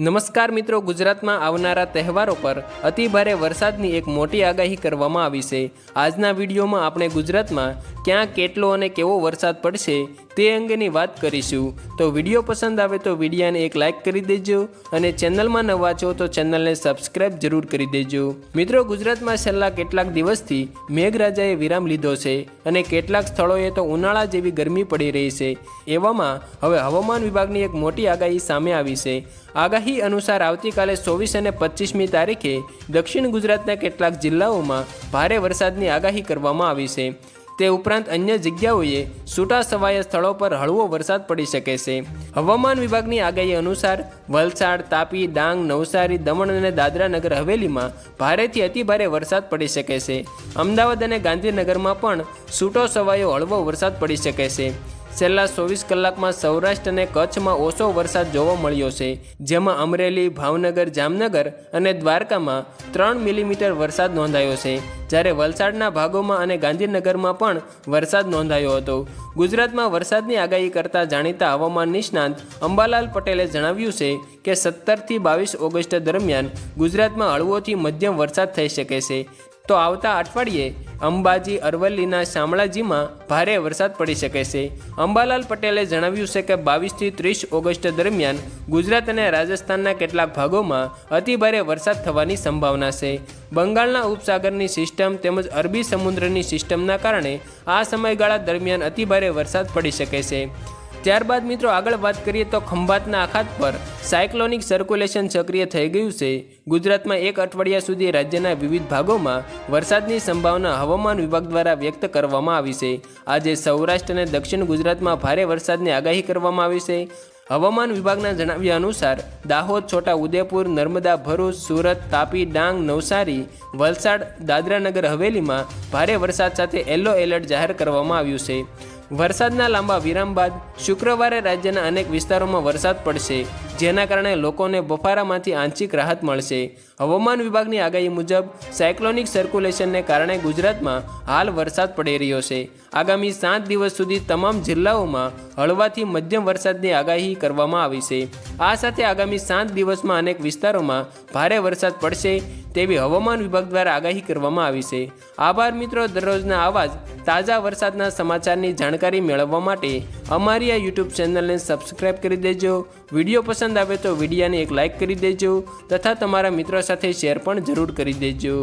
નમસ્કાર મિત્રો, ગુજરાતમાં આવનારા તહેવારો પર અતિભારે વરસાદની એક મોટી આગાહી કરવામાં આવી છે। આજના વિડીયોમાં આપણે ગુજરાતમાં ક્યાં કેટલો અને કેવો વરસાદ પડશે તે અંગેની વાત કરીશું। તો વિડીયો પસંદ આવે તો વિડીયોને એક લાઇક કરી દેજો અને ચેનલમાં નવા છો તો ચેનલને સબસ્ક્રાઇબ જરૂર કરી દેજો। મિત્રો, ગુજરાતમાં છેલ્લા કેટલાક દિવસથી મેઘરાજાએ વિરામ લીધો છે અને કેટલાક સ્થળોએ તો ઉનાળા જેવી ગરમી પડી રહી છે। એવામાં હવે હવામાન વિભાગની એક મોટી આગાહી સામે આવી છે। આગાહી અનુસાર આવતીકાલે 24 અને 25મી તારીખે દક્ષિણ ગુજરાતના કેટલાક જિલ્લાઓમાં ભારે વરસાદની આગાહી કરવામાં આવી છે। તે ઉપરાંત અન્ય જગ્યાઓએ છૂટાછવાયા સ્થળો પર હળવો વરસાદ પડી શકે છે। હવામાન વિભાગની આગાહી અનુસાર વલસાડ, તાપી, ડાંગ, નવસારી, દમણ અને દાદરા નગર હવેલીમાં ભારેથી અતિભારે વરસાદ પડી શકે છે। અમદાવાદ અને ગાંધીનગરમાં પણ છૂટોછવાયો હળવો વરસાદ પડી શકે છે। છેલ્લા 24 કલાકમાં સૌરાષ્ટ્ર અને કચ્છમાં ઓછો વરસાદ જોવા મળ્યો છે, જેમાં અમરેલી, ભાવનગર, જામનગર અને દ્વારકામાં 3 મિલીમીટર વરસાદ નોંધાયો છે, જ્યારે વલસાડના ભાગોમાં અને ગાંધીનગરમાં પણ વરસાદ નોંધાયો હતો। ગુજરાતમાં વરસાદની આગાહી કરતા જાણીતા હવામાન નિષ્ણાંત અંબાલાલ પટેલે જણાવ્યું છે કે 17થી 22 ઓગસ્ટ દરમિયાન ગુજરાતમાં હળવોથી મધ્યમ વરસાદ થઈ શકે છે, તો આવતા અઠવાડિયે અંબાજી, અરવલ્લીના શામળાજીમાં ભારે વરસાદ પડી શકે છે। અંબાલાલ પટેલે જણાવ્યું છે કે 22થી 30 ઓગસ્ટ દરમિયાન ગુજરાત અને રાજસ્થાનના કેટલાક ભાગોમાં અતિભારે વરસાદ થવાની સંભાવના છે। બંગાળના ઉપસાગરની સિસ્ટમ તેમજ અરબી સમુદ્રની સિસ્ટમના કારણે આ સમયગાળા દરમિયાન અતિભારે વરસાદ પડી શકે છે। ત્યારબાદ મિત્રો આગળ વાત કરીએ તો ખંભાતના અખાત પર સાયક્લોનિક સર્ક્યુલેશન સક્રિય થઈ ગયું છે। ગુજરાતમાં એક અઠવાડિયા સુધી રાજ્યના વિવિધ ભાગોમાં વરસાદની સંભાવના હવામાન વિભાગ દ્વારા વ્યક્ત કરવામાં આવી છે। આજે સૌરાષ્ટ્ર અને દક્ષિણ ગુજરાતમાં ભારે વરસાદની આગાહી કરવામાં આવી છે। હવામાન વિભાગના જણાવ્યા અનુસાર દાહોદ, છોટા ઉદેપુર, નર્મદા, ભરૂચ, સુરત, તાપી, ડાંગ, નવસારી, વલસાડ, દાદરા નગર હવેલીમાં ભારે વરસાદ સાથે યલો એલર્ટ જાહેર કરવામાં આવ્યું છે। વરસાદના લાંબા વિરામ બાદ શુક્રવારે રાજ્યના અનેક વિસ્તારોમાં વરસાદ પડશે, જેના કારણે લોકોને બફારામાંથી આંશિક રાહત મળશે। હવામાન વિભાગની આગાહી મુજબ સાયક્લોનિક સર્ક્યુલેશનને કારણે ગુજરાતમાં હાલ વરસાદ પડી રહ્યો છે। આગામી 7 દિવસ સુધી તમામ જિલ્લાઓમાં હળવાથી મધ્યમ વરસાદની આગાહી કરવામાં આવી છે। આ સાથે આગામી 7 દિવસમાં અનેક વિસ્તારોમાં ભારે વરસાદ પડશે તેવી હવામાન વિભાગ દ્વારા આગાહી કરવામાં આવી છે। આભાર મિત્રો, દરરોજના આવા જ તાજા વરસાદના સમાચારની જાણકારી મેળવવા માટે અમારી આ યુટ્યુબ ચેનલને સબસ્ક્રાઇબ કરી દેજો। વિડીયો પસંદ આવે તો વિડીયોને એક લાઇક કરી દેજો તથા તમારા મિત્રો સાથે શેર પણ જરૂર કરી દેજો।